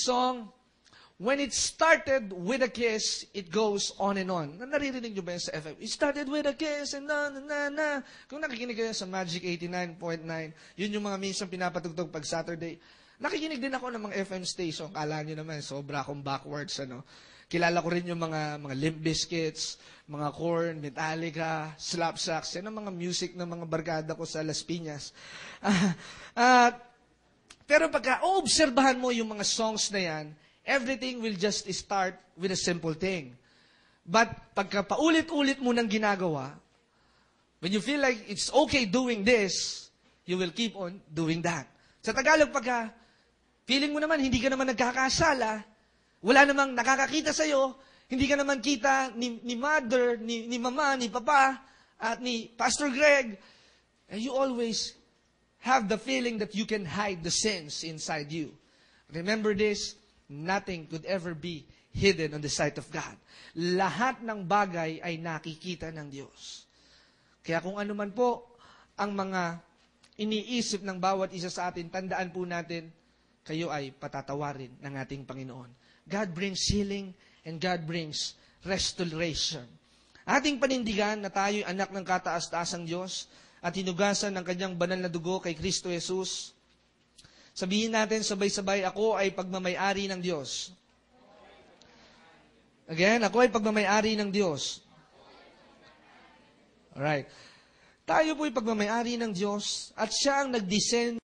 song, when it started with a kiss, it goes on and on. Naririnig nyo ba yan sa FM? It started with a kiss and na na na na. Kung nakikinig kayo sa Magic 89.9, yun yung mga minsan pinapatugtog pag Saturday. Nakikinig din ako ng mga FM station. Kala nyo naman, sobra akong backwards, ano. Kilala ko rin yung mga Limp Bizkits, mga Korn, Metallica, Slapsacks. Yan ang mga music ng mga barkada ko sa Las Piñas. Pero pagka obserbahan mo yung mga songs na yan, everything will just start with a simple thing. But pagka paulit-ulit mo nang ginagawa, when you feel like it's okay doing this, you will keep on doing that. Sa Tagalog, pagka feeling mo naman, hindi ka naman nagkakasala, wala namang nakakakita sa'yo, hindi ka naman kita ni mother, ni mama, ni papa, at ni Pastor Greg, and you always have the feeling that you can hide the sins inside you. Remember this, nothing could ever be hidden on the sight of God. Lahat ng bagay ay nakikita ng Diyos. Kaya kung ano man po ang mga iniisip ng bawat isa sa atin, tandaan po natin, kayo ay patatawarin ng ating Panginoon. God brings healing and God brings restoration. Ating panindigan na tayo'y anak ng kataas-taasang Diyos at hinugasan ng kanyang banal na dugo kay Kristo Jesus. Sabihin natin sabay-sabay, ako ay pagmamay-ari ng Diyos. Again, ako ay pagmamay-ari ng Diyos. Alright. Tayo po'y pagmamay-ari ng Diyos at siya ang nag-descend